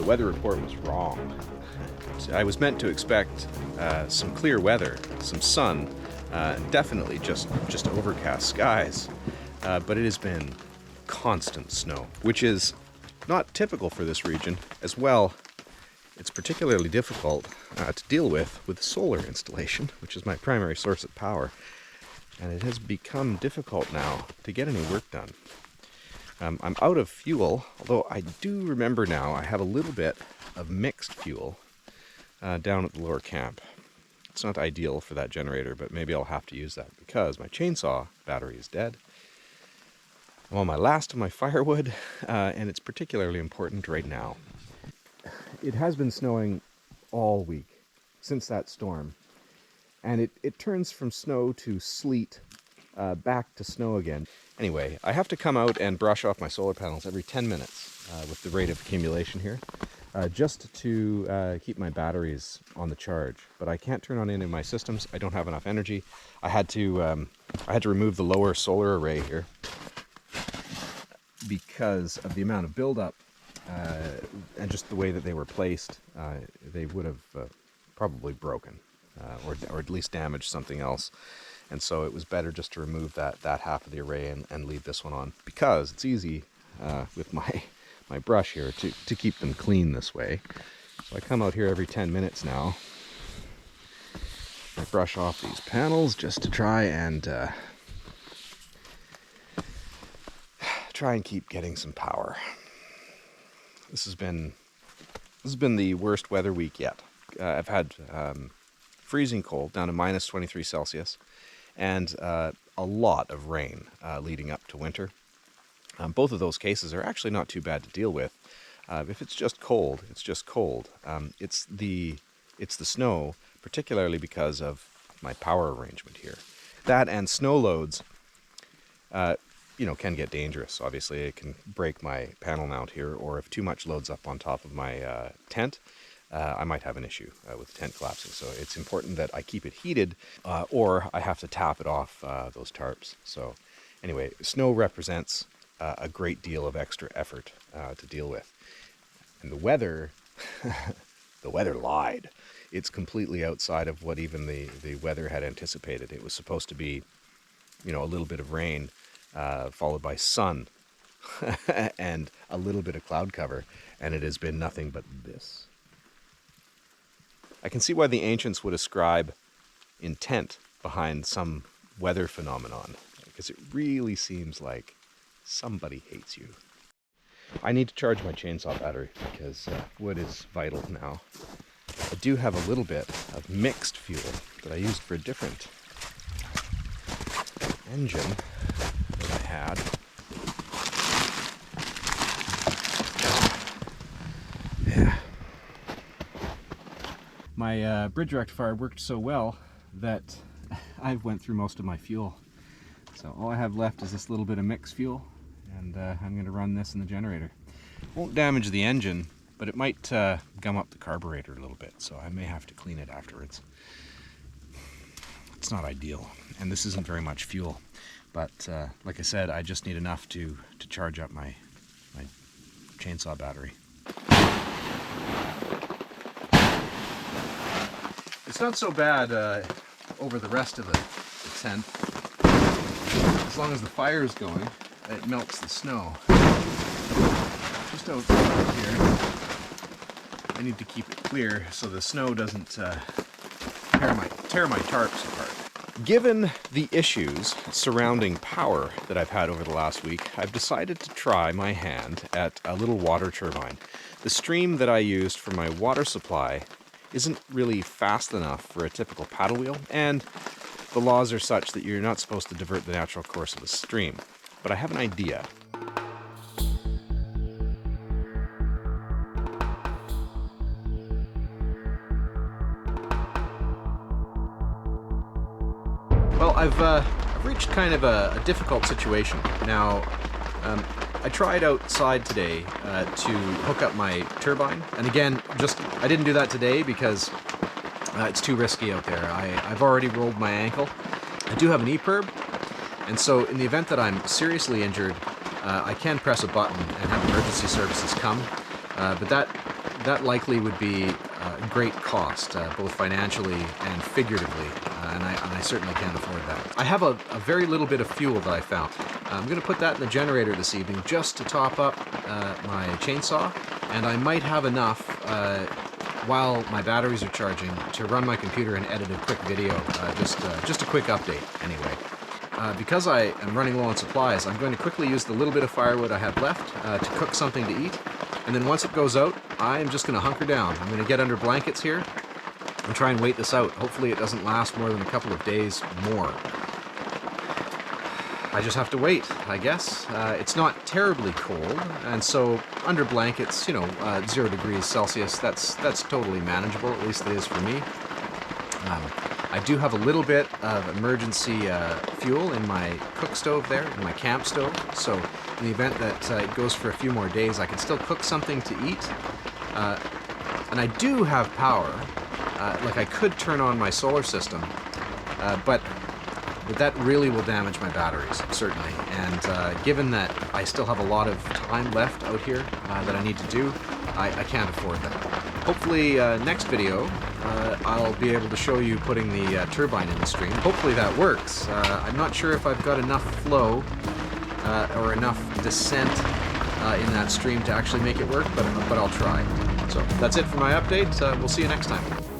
The weather report was wrong. I was meant to expect some clear weather, some sun, definitely just overcast skies, but it has been constant snow, which is not typical for this region. As well, it's particularly difficult to deal with the solar installation, which is my primary source of power, and it has become difficult now to get any work done. I'm out of fuel, although I do remember now I have a little bit of mixed fuel down at the lower camp. It's not ideal for that generator, but maybe I'll have to use that because my chainsaw battery is dead. I'm on my last of my firewood, and it's particularly important right now. It has been snowing all week since that storm, and it turns from snow to sleet, back to snow again. Anyway, I have to come out and brush off my solar panels every 10 minutes with the rate of accumulation here, just to keep my batteries on the charge. But I can't turn on any of my systems. I don't have enough energy. I had to remove the lower solar array here because of the amount of buildup and just the way that they were placed. They would have probably broken or at least damaged something else. And so it was better just to remove that half of the array and leave this one on, because it's easy with my brush here to keep them clean this way. So I come out here every 10 minutes now. I brush off these panels just to try and keep getting some power. This has been the worst weather week yet. I've had freezing cold down to minus 23 Celsius. And a lot of rain leading up to winter. Both of those cases are actually not too bad to deal with. If it's just cold, it's just cold. It's the snow, particularly because of my power arrangement here. That and snow loads, can get dangerous. Obviously, it can break my panel mount here, or if too much loads up on top of my tent, I might have an issue with the tent collapsing. So it's important that I keep it heated, or I have to tap it off those tarps. So anyway, snow represents a great deal of extra effort to deal with. And the weather, the weather lied. It's completely outside of what even the weather had anticipated. It was supposed to be, a little bit of rain, followed by sun and a little bit of cloud cover. And it has been nothing but this. I can see why the ancients would ascribe intent behind some weather phenomenon, because it really seems like somebody hates you. I need to charge my chainsaw battery because wood is vital now. I do have a little bit of mixed fuel that I used for a different engine that I had. Yeah. My bridge rectifier worked so well that I went through most of my fuel. So all I have left is this little bit of mixed fuel, and I'm going to run this in the generator. Won't damage the engine, but it might gum up the carburetor a little bit, so I may have to clean it afterwards. It's not ideal, and this isn't very much fuel. But like I said, I just need enough to charge up my chainsaw battery. It's not so bad over the rest of the tent. As long as the fire is going, it melts the snow. Just outside here, I need to keep it clear so the snow doesn't tear my tarps apart. Given the issues surrounding power that I've had over the last week, I've decided to try my hand at a little water turbine. The stream that I used for my water supply isn't really fast enough for a typical paddle wheel, and the laws are such that you're not supposed to divert the natural course of a stream. But I have an idea. Well, I've reached kind of a difficult situation. Now, I tried outside today to hook up my turbine, and again, I didn't do that today because it's too risky out there. I've already rolled my ankle. I do have an EPIRB, and so in the event that I'm seriously injured, I can press a button and have emergency services come, but that likely would be a great cost, both financially and figuratively, and I certainly can't afford that. I have a very little bit of fuel that I found. I'm going to put that in the generator this evening just to top up my chainsaw, and I might have enough while my batteries are charging to run my computer and edit a quick video, just a quick update anyway. Because I am running low on supplies, I'm going to quickly use the little bit of firewood I have left to cook something to eat, and then once it goes out, I'm just going to hunker down. I'm going to get under blankets here and try and wait this out. Hopefully it doesn't last more than a couple of days more. I just have to wait, I guess. It's not terribly cold, and so under blankets, 0 degrees Celsius, that's totally manageable, at least it is for me. I do have a little bit of emergency fuel in my cook stove there, in my camp stove, so in the event that it goes for a few more days, I can still cook something to eat. And I do have power, like I could turn on my solar system, but that really will damage my batteries, certainly. And given that I still have a lot of time left out here that I need to do, I can't afford that. Hopefully next video I'll be able to show you putting the turbine in the stream. Hopefully that works. I'm not sure if I've got enough flow or enough descent in that stream to actually make it work, but I'll try. So that's it for my update. We'll see you next time.